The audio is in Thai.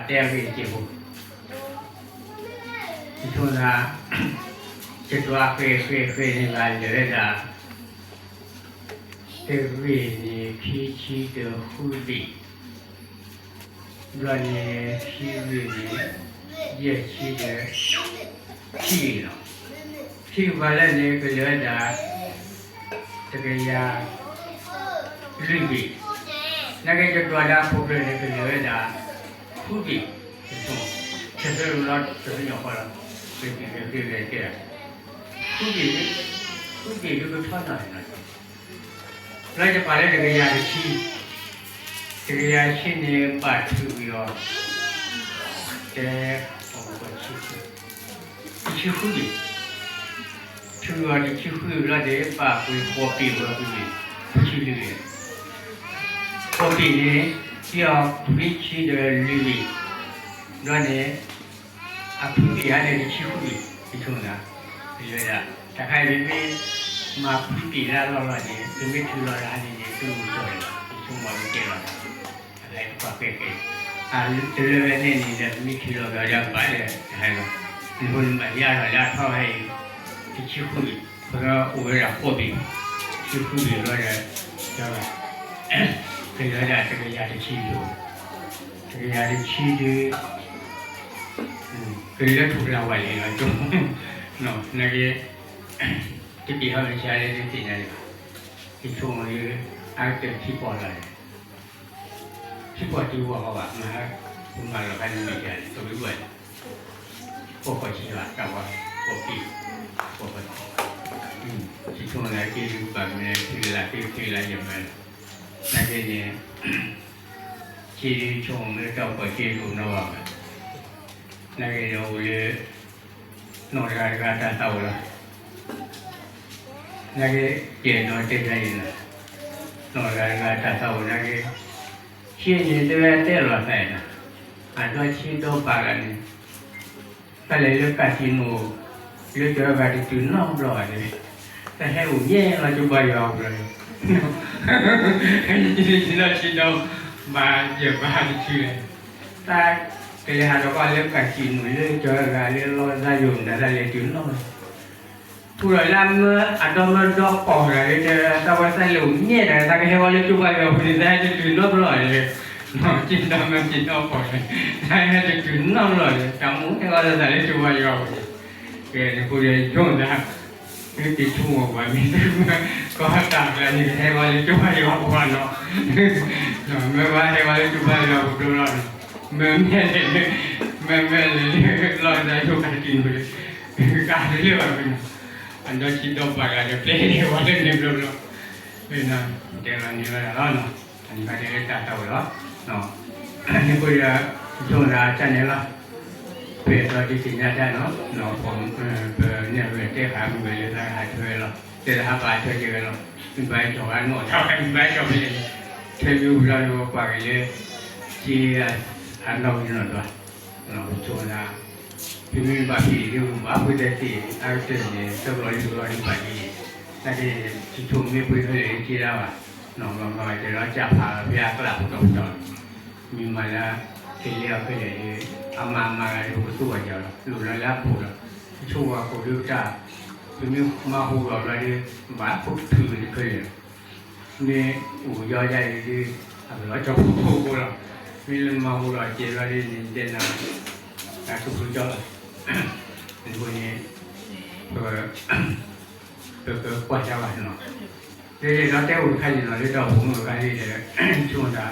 တဲပြီးကြည့်ဖို့ဒီထုံးတာจิตว่าเฟนี่มาเลยล่ะเอวีนี่พี่ชีเดฮูดิร้านนี้พี่วีนี่เย่ชีเดพี่เนาะพี่ว่าแล้วนี่ก็เลยล่ะตะเกียาลิบินักจิตว่าดาพวกเนี่ยก็เลยล่ะฮูดิเช่นรู้แล้วจะเป็นอย่างไรล่ะเป็นခုကြည့်လို့ထွက်လာတယ်။လိုက်ကြပါလေတကယ်ရရှိနေပတ်သူရောတဲ့ဟောပါချီခုကြည့်သူရောဒီချီခုရတဲ့ပါကိုပေါ်ပြီးတော့ပြီးချီလေးပေါ်ပြီးနေကြောက်ပြီးချီတဲ့လူကြီးတော့ねအခုဒီရတယ်ချီခုဒီထုံးတာဒီရတာတခါလေးမှာပြည်လာတော့တယ်သူမိထူလာတာနေသူ့ဆိုတယ်သူ့မလို့ကြတော့အဲ့ဒါပဲပဲအဲဒီလိုပဲနေနေတဲ့မိထူလာတော့ရပါတယ်အဲ့တော့ဒီလိုမှရတာထောက်ဟဲ့ဒီချစ်ခုကတော့ဝေးရပို့ပြီးချစ်ခုရတော့ရတော့ဒီရတာတကယ်ရတဲ့ချီလို့တကယ်ရတဲ့ချီတွေဒီလိုထူလာဝိုင်းလေတော့နော်ငါကြီးဒီပြဟာရှားလေးသိနေတယ်ဒီချုံလေးအားတက်ဖြစ်ပေါ်လာတယ်ဖြစ်ပေါ်တူဟောပါငါဘုံမှာလည်းကနေနေတယ်ဆိုပြီးပေါ်ပေါ်ချီလာတော့ပေါ်ပြီးပေါ်ဒီချုံလေးကြီးပါမယ်ဒီလာပြေးလာရမယ်နာကြီးနေချီချုံလေးတော့ပေါ်ချီလို့တော့ပါမယ်နာကြီးရောလေနော်ရကတာတော့လား那个电脑这个人了，弄个他说我那个现在都要带了来了，很多钱都把了呢，本来就干起弄，就这个就弄不了的，但是我年了就不要了，你那钱都把也把的去了，但给他的话就干起弄，就这个就老在用的，他就弄了。ผู้ใดล่ำเมื่ออันนั้นมันดอกปอกอะไรจะตะวันใส่หลุมเนี่ยแต่ตะเกียบว่าเลี้ยจุ๊บไปเอาไปได้จะกินรอบร้อยเลยน้องกินดำมันกินดอกปอกเลยได้จะกินน้ำร้อยเลยจำมุ้งที่ว่าจะใส่เลี้ยจุ๊บไปเอาเกิดผู้ใดช่วงนั้นคือติดชุ่มออกมามีก็ตากอะไรนี่ให้ว่าเลี้ยจุ๊บไปเอาพอเนาะไม่ว่าให้ว่าเลี้ยจุ๊บไปเอาดูร้อนแม่เลยร้อนใจทุกการกินไปเลยการเลี้ยงไปอันนั้นคิดว่าปากอะไรเปลี่ยนวันนี้เนี่ยรู้แล้วเป็นนะเดี๋ยวนี้ว่าแล้วเนาะอันนี้ก็ได้ตัดตัวแล้วเนาะอันนี้ก็จะช่วงราชเนี่ยละเป็นตัวที่สิ่งนี้ได้เนาะเนาะผมเนี่ยเป็นเจ้าขาเป็นเลยนะหายช่วยแล้วเจ้าขาไปช่วยเยอะแล้วเป็นใบจอยหมดเท่ากันใบจอยเลยเชื่ออยู่เราอยู่ปากเลยที่อันเราอยู่นั่นด้วยเนาะช่วงราพี่มีบาปีที่ว่าพูดได้ที่อาจจะเนี่ยสบายบาปีแต่ที่ชุ่มไม่พูดเลยที่เราอ่ะน้องเราจะเราจับพาพี่อาก็หลับตรงจอดมีมาแล้วที่เรียกไปเลยเอามาดูตัวเดียวหลุดแล้วพูดชั่วพูดรู้จักพี่มีมาพูดเราเลยว่าพูดถือเคยนี่อู่ย่อใหญ่ที่เราจะพูดเรามีมาพูดเราเจอเราได้เด่นนะแต่ทุกคนจะเป็นคนนี้ก็กว่าจะว่าเนาะเดี๋ยวเราเจ้าใครเนาะเดี๋ยวเราผมกับใครเดี๋ยวช่วงนั้น